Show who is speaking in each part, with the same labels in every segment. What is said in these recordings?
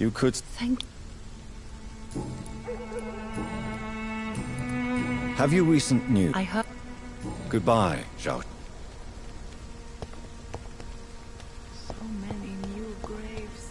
Speaker 1: You could...
Speaker 2: Thank
Speaker 1: Have you recent news?
Speaker 2: I heard.
Speaker 1: Goodbye, Zhao.
Speaker 2: So many new graves.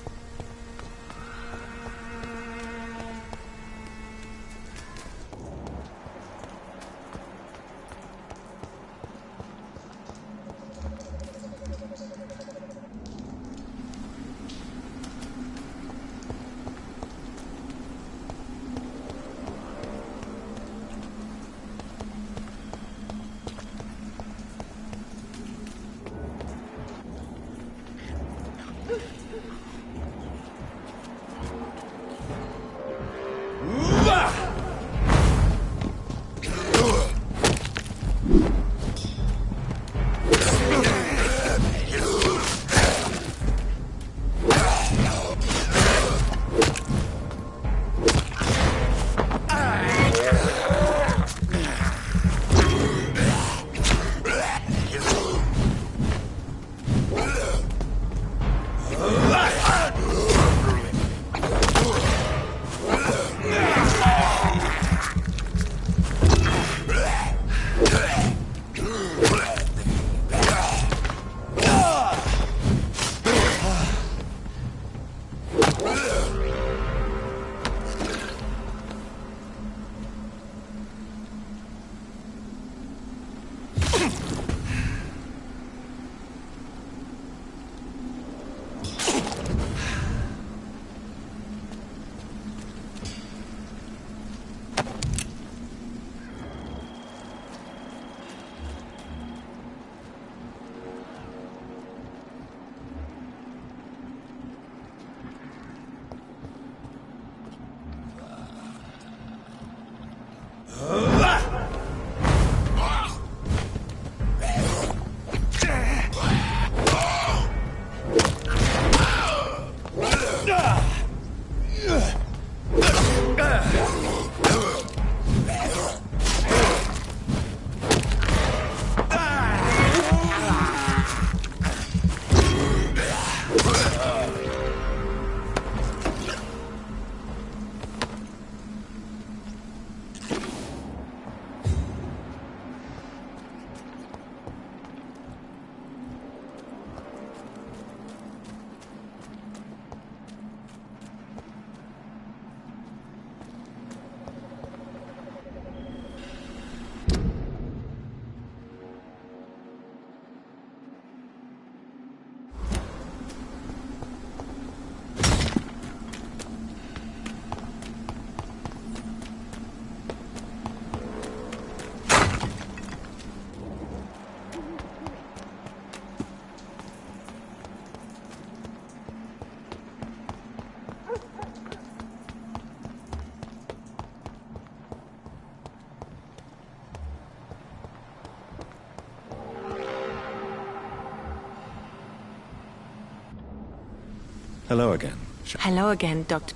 Speaker 1: Hello again.
Speaker 2: Hello again, Doctor.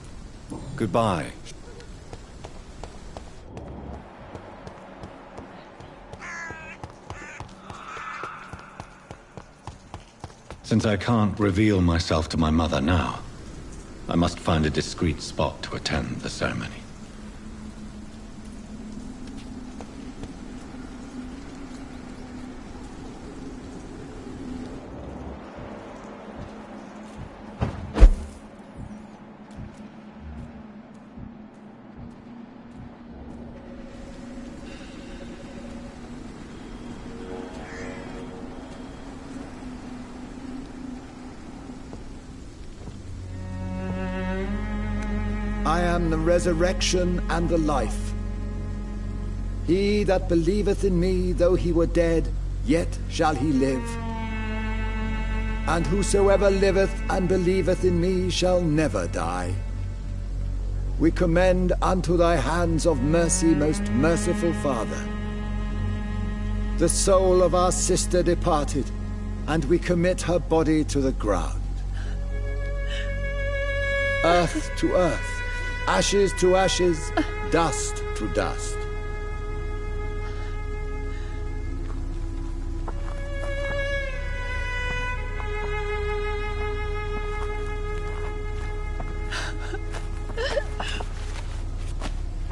Speaker 1: Goodbye. Since I can't reveal myself to my mother now, I must find a discreet spot to attend the ceremony.
Speaker 3: I am the resurrection and the life. He that believeth in me, though he were dead, yet shall he live. And whosoever liveth and believeth in me shall never die. We commend unto thy hands of mercy, most merciful Father, the soul of our sister departed, and we commit her body to the ground. Earth to earth, ashes to ashes, dust to dust.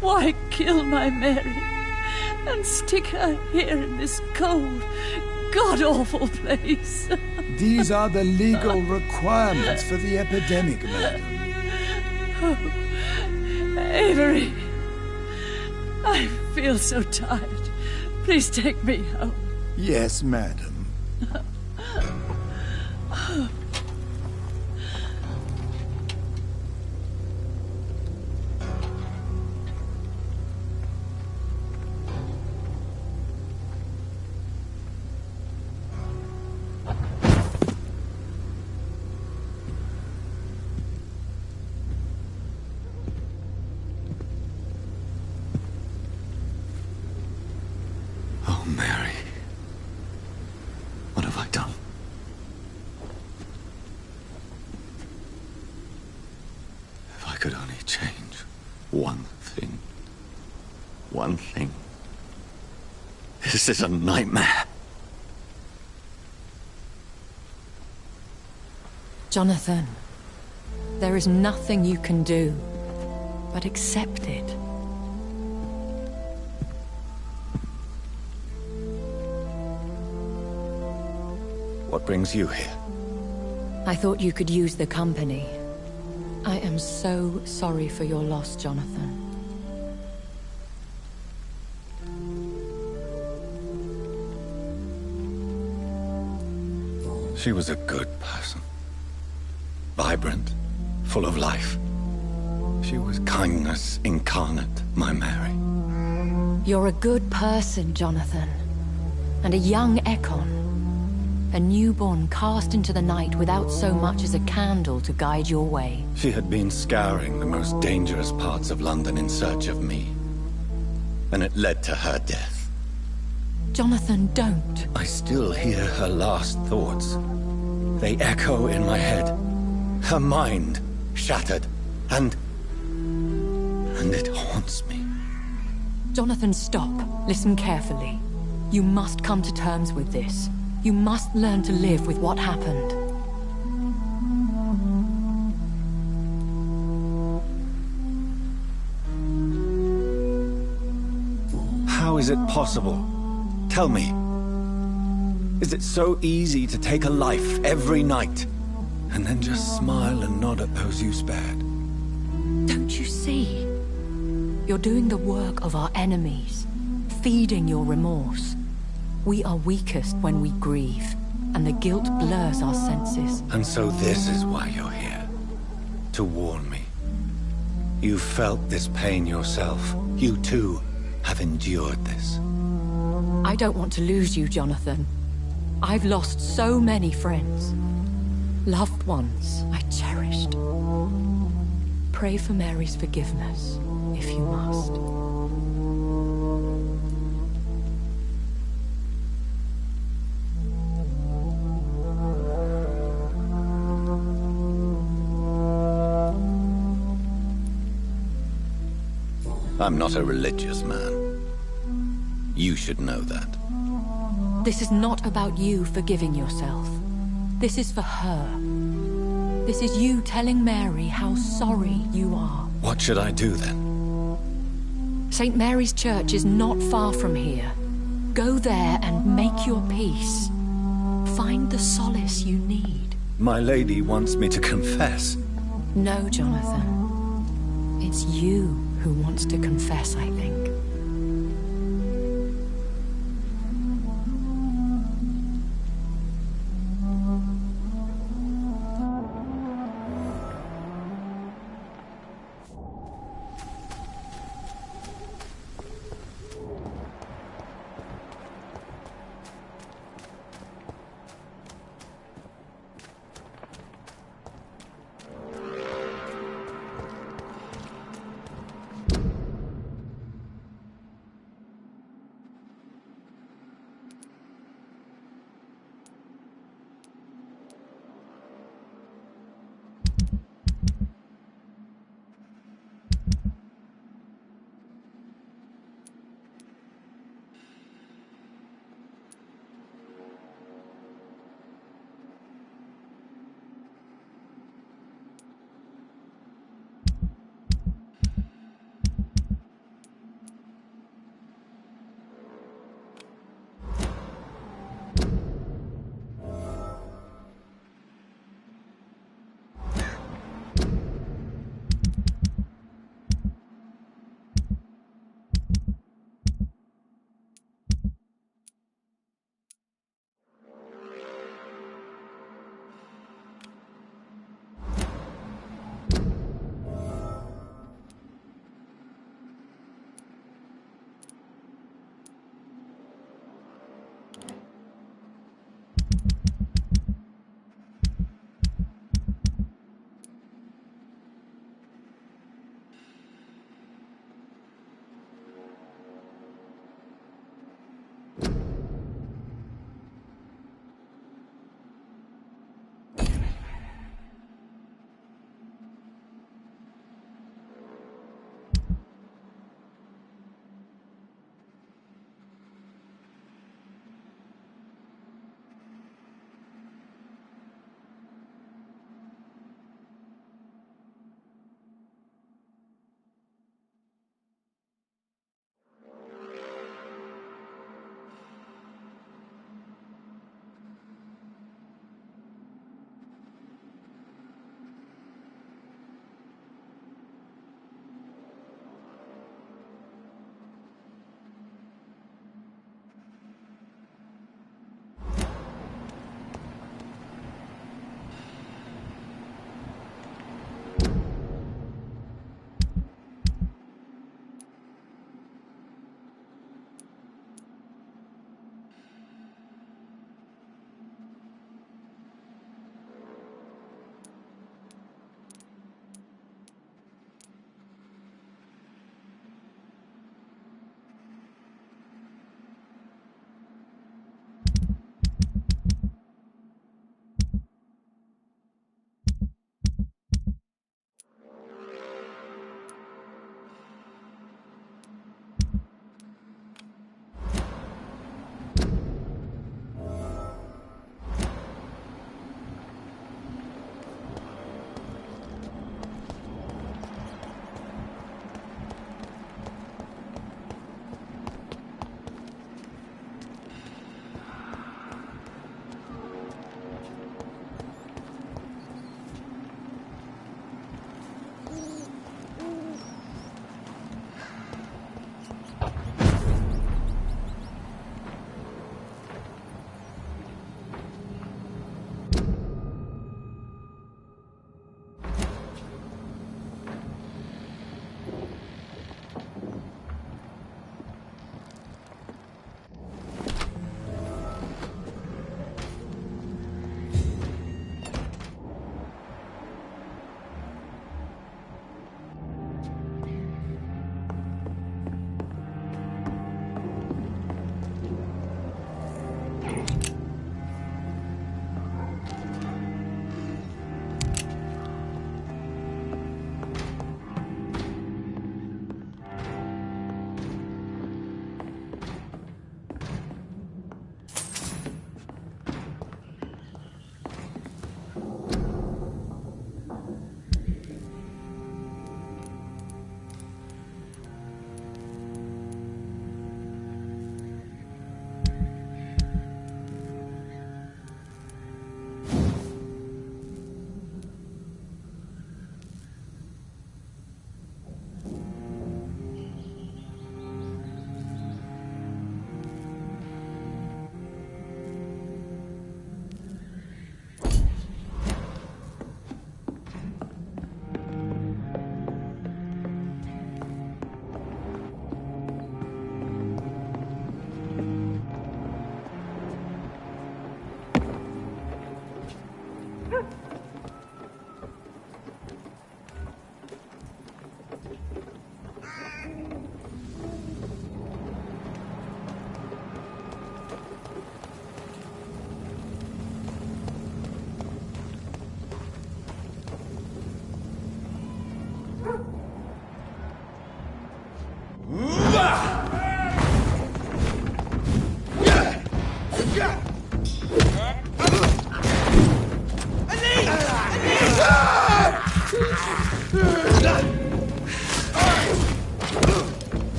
Speaker 4: Why kill my Mary and stick her here in this cold, god-awful place?
Speaker 3: These are the legal requirements for the epidemic, madam.
Speaker 4: Oh, Avery, I feel so tired. Please take me home.
Speaker 3: Yes, madam.
Speaker 1: Oh, Mary. What have I done? If I could only change one thing. One thing. This is a nightmare.
Speaker 5: Jonathan, there is nothing you can do but accept it.
Speaker 1: What brings you here?
Speaker 5: I thought you could use the company. I am so sorry for your loss, Jonathan.
Speaker 1: She was a good person. Vibrant, full of life. She was kindness incarnate, my Mary.
Speaker 5: You're a good person, Jonathan. And a young Ekon. A newborn cast into the night without so much as a candle to guide your way.
Speaker 1: She had been scouring the most dangerous parts of London in search of me. And it led to her death.
Speaker 5: Jonathan, don't.
Speaker 1: I still hear her last thoughts. They echo in my head. Her mind shattered, and it haunts me.
Speaker 5: Jonathan, stop. Listen carefully. You must come to terms with this. You must learn to live with what happened.
Speaker 1: How is it possible? Tell me. Is it so easy to take a life every night, and then just smile and nod at those you spared?
Speaker 5: Don't you see? You're doing the work of our enemies, feeding your remorse. We are weakest when we grieve, and the guilt blurs our senses.
Speaker 1: And so this is why you're here. To warn me. You felt this pain yourself. You too have endured this.
Speaker 5: I don't want to lose you, Jonathan. I've lost so many friends. Loved ones I cherished. Pray for Mary's forgiveness, if you must.
Speaker 1: I'm not a religious man. You should know that.
Speaker 5: This is not about you forgiving yourself. This is for her. This is you telling Mary how sorry you are.
Speaker 1: What should I do then?
Speaker 5: St. Mary's Church is not far from here. Go there and make your peace. Find the solace you need.
Speaker 1: My lady wants me to confess.
Speaker 5: No, Jonathan. It's you who wants to confess, I think.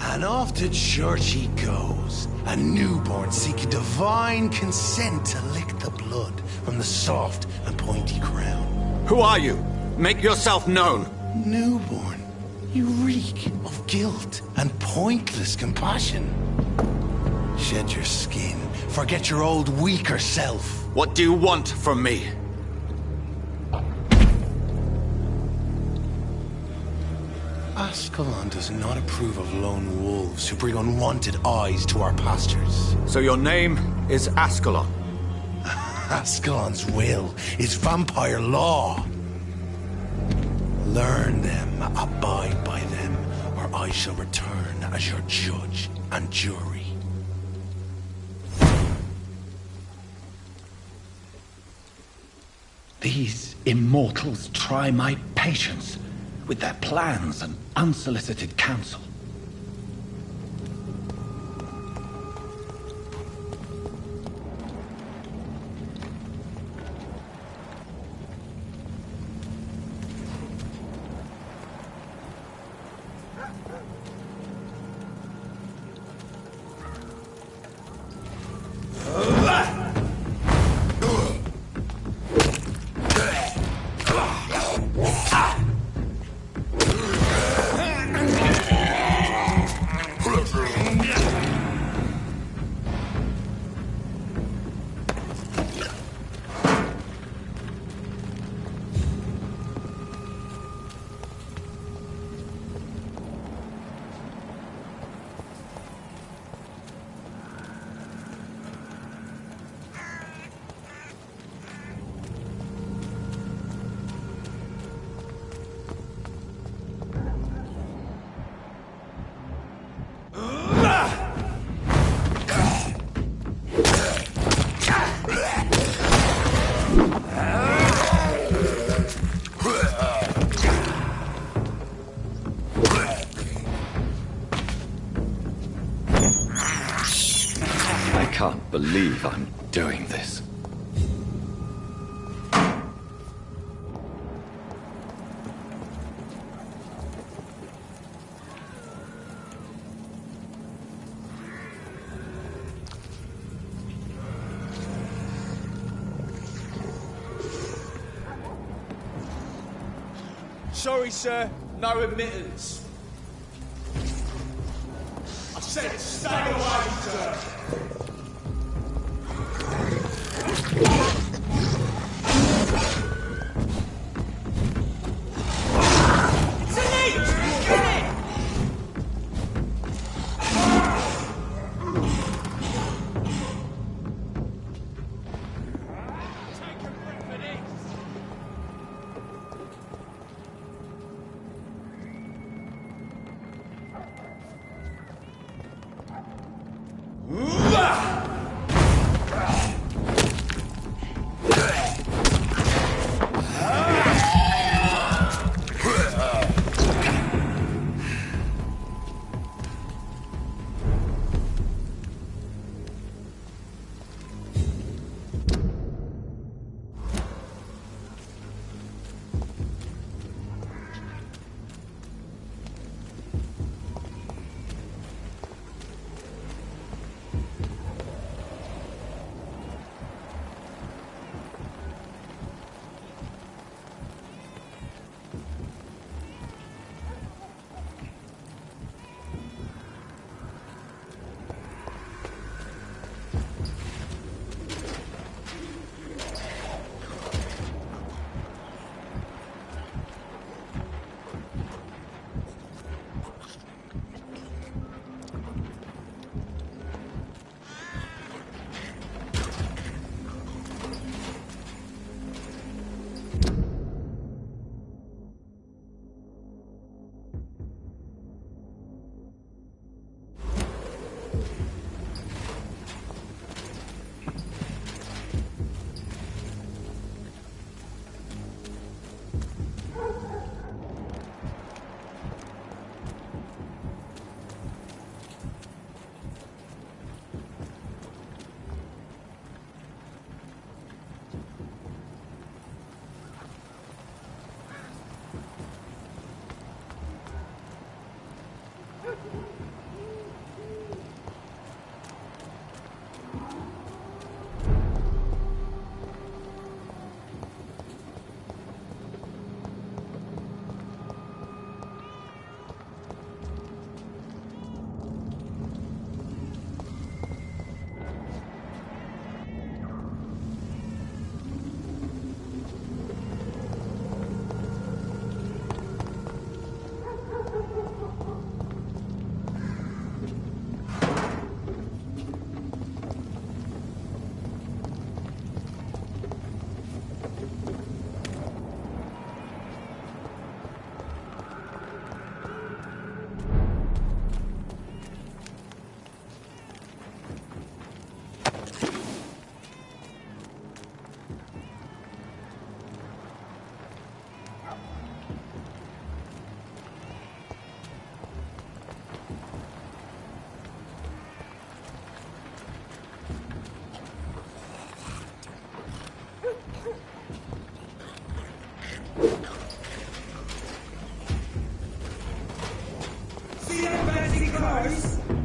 Speaker 6: And off to church he goes, a newborn seeking divine consent to lick the blood from the soft and pointy crown.
Speaker 1: Who are you? Make yourself known.
Speaker 6: Newborn, you reek of guilt and pointless compassion. Shed your skin, forget your old weaker self.
Speaker 1: What do you want from me?
Speaker 6: Ascalon does not approve of lone wolves who bring unwanted eyes to our pastures.
Speaker 1: So your name is Ascalon?
Speaker 6: Ascalon's will is vampire law. Learn them, abide by them, or I shall return as your judge and jury.
Speaker 1: These immortals try my patience with their plans and unsolicited counsel. I can't believe I'm doing this.
Speaker 7: Sorry, sir. No admittance. I said stay away, sir. It's a leech! Get it!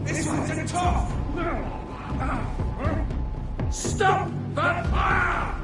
Speaker 7: This one's a tough! Stop that fire!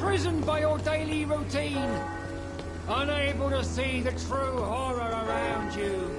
Speaker 8: imprisoned by your daily routine, unable to see the true horror around you.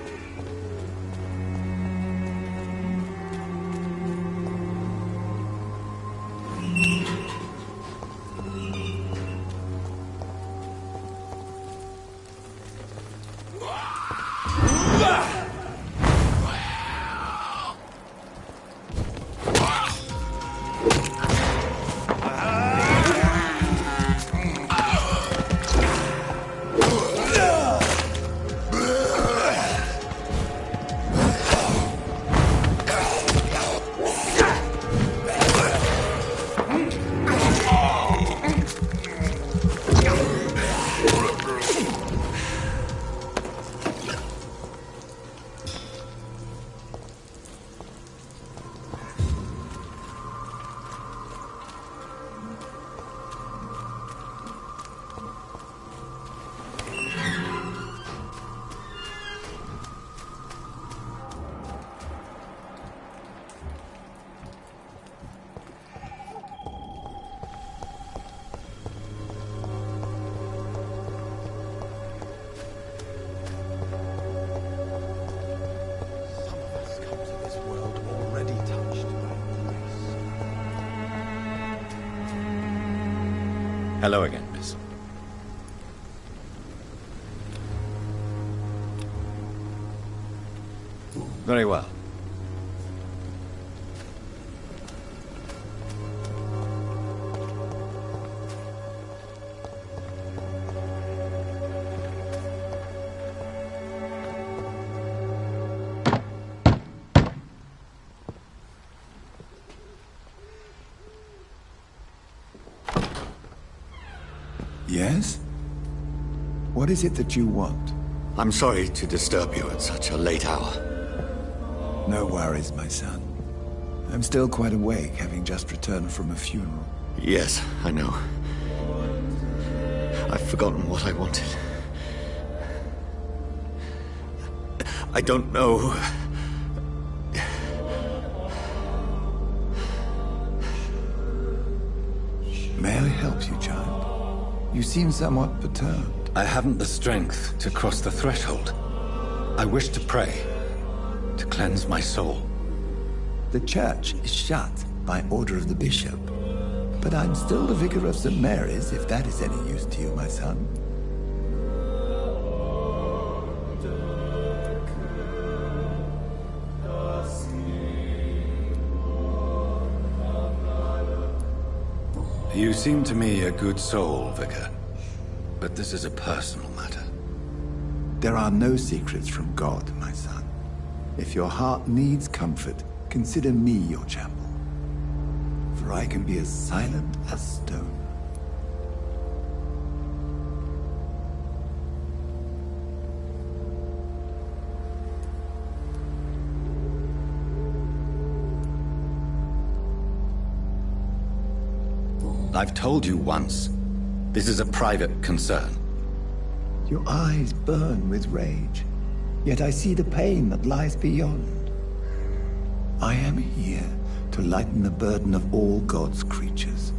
Speaker 1: Hello again, miss. Very well.
Speaker 3: Yes? What is it that you want?
Speaker 1: I'm sorry to disturb you at such a late hour.
Speaker 3: No worries, my son. I'm still quite awake, having just returned from a funeral.
Speaker 1: Yes, I know. I've forgotten what I wanted. I don't know.
Speaker 3: May I help you, child? You seem somewhat perturbed.
Speaker 1: I haven't the strength to cross the threshold. I wish to pray, to cleanse my soul.
Speaker 3: The church is shut by order of the bishop. But I'm still the vicar of St. Mary's, if that is any use to you, my son.
Speaker 1: You seem to me a good soul, Vicar. But this is a personal matter.
Speaker 3: There are no secrets from God, my son. If your heart needs comfort, consider me your chapel. For I can be as silent as stone.
Speaker 1: I've told you once, this is a private concern.
Speaker 3: Your eyes burn with rage, yet I see the pain that lies beyond. I am here to lighten the burden of all God's creatures.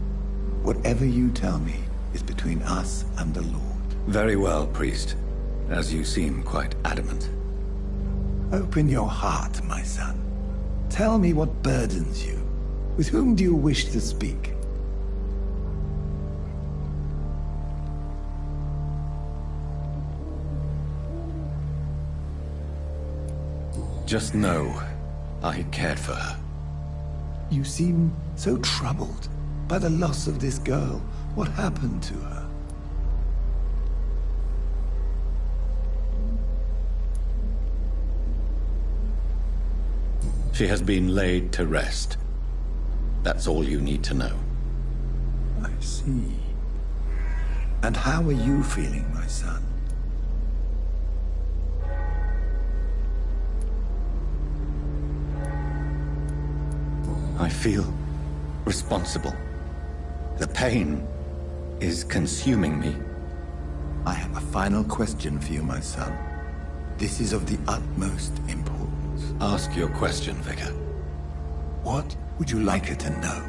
Speaker 3: Whatever you tell me is between us and the Lord.
Speaker 1: Very well, priest, as you seem quite adamant.
Speaker 3: Open your heart, my son. Tell me what burdens you. With whom do you wish to speak?
Speaker 1: Just know, I cared for her.
Speaker 3: You seem so troubled by the loss of this girl. What happened to her?
Speaker 1: She has been laid to rest. That's all you need to know.
Speaker 3: I see. And how are you feeling, my son?
Speaker 1: I feel responsible. The pain is consuming me.
Speaker 3: I have a final question for you, my son. This is of the utmost importance.
Speaker 1: Ask your question, Vicar.
Speaker 3: What would you like her to know?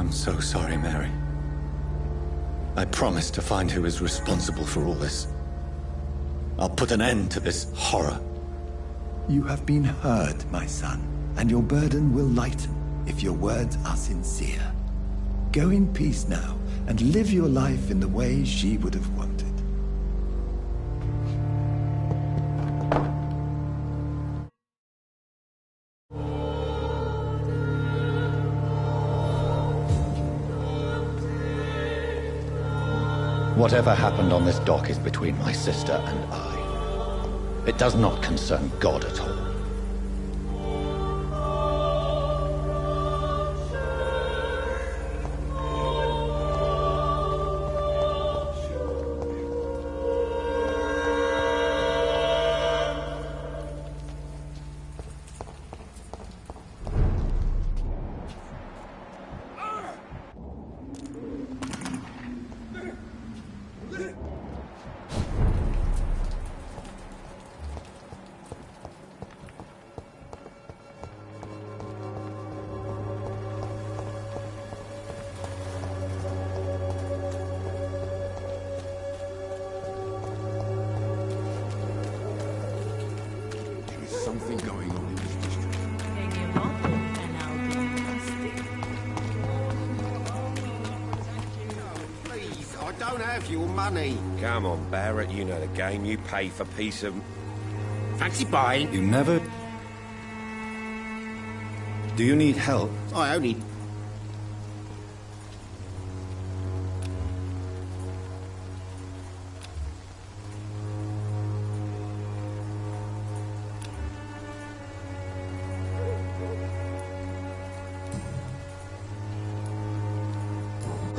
Speaker 1: I'm so sorry, Mary. I promise to find who is responsible for all this. I'll put an end to this horror.
Speaker 3: You have been heard, my son, and your burden will lighten if your words are sincere. Go in peace now, and live your life in the way she would have wanted.
Speaker 1: Whatever happened on this dock is between my sister and I. It does not concern God at all.
Speaker 7: Something going on in this district.
Speaker 2: Hang him up and I'll be nasty.
Speaker 9: Please, I don't have your money.
Speaker 10: Come on, Barrett, you know the game. You pay for piece of...
Speaker 9: Fancy buying?
Speaker 1: You never... Do you need help?
Speaker 9: I only...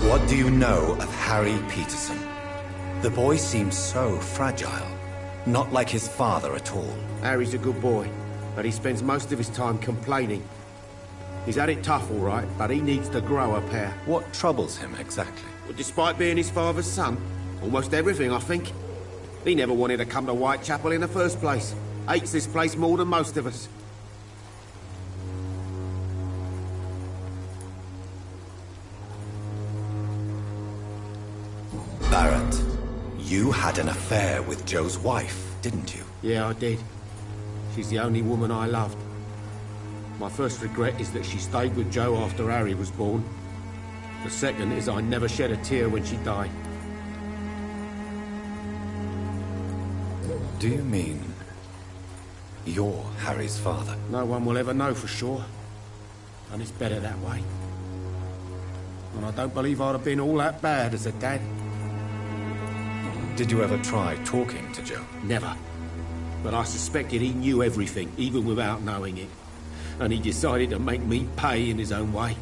Speaker 1: What do you know of Harry Peterson? The boy seems so fragile. Not like his father at all.
Speaker 9: Harry's a good boy, but he spends most of his time complaining. He's had it tough, all right, but he needs to grow a pair.
Speaker 1: What troubles him exactly?
Speaker 9: Well, despite being his father's son, almost everything, I think. He never wanted to come to Whitechapel in the first place. Hates this place more than most of us.
Speaker 1: Barrett, you had an affair with Joe's wife, didn't you?
Speaker 9: Yeah, I did. She's the only woman I loved. My first regret is that she stayed with Joe after Harry was born. The second is I never shed a tear when she died.
Speaker 1: Do you mean you're Harry's father?
Speaker 9: No one will ever know for sure. And it's better that way. And I don't believe I'd have been all that bad as a dad.
Speaker 1: Did you ever try talking to Joe?
Speaker 9: Never. But I suspected he knew everything, even without knowing it. And he decided to make me pay in his own way.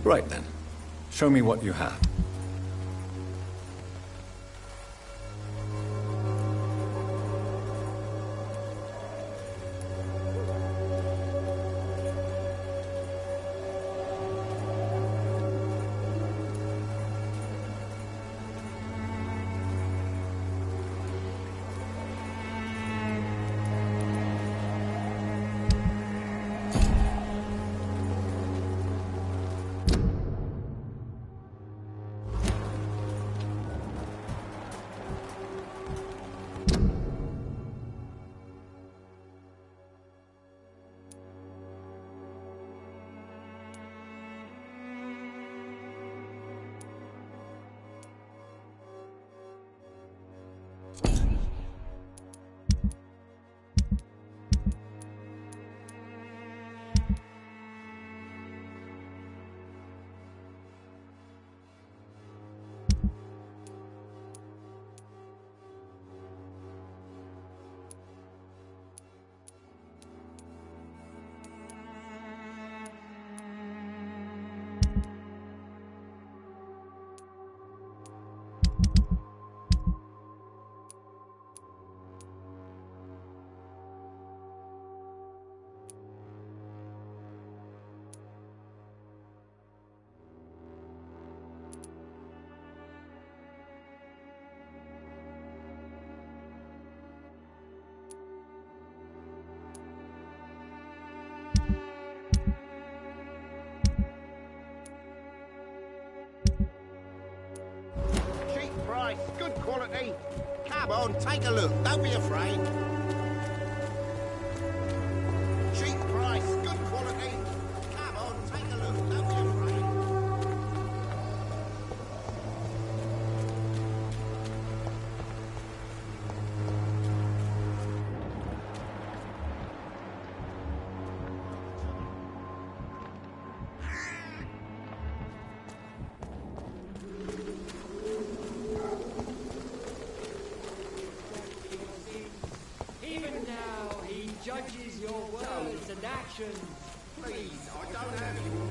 Speaker 1: Right then. Show me what you have.
Speaker 11: quality. Come on, take a look. Don't be afraid. Cheap price, good quality. Come on, take a look. Don't be afraid.
Speaker 8: Even now, he judges your words and actions.
Speaker 11: Please, I don't have you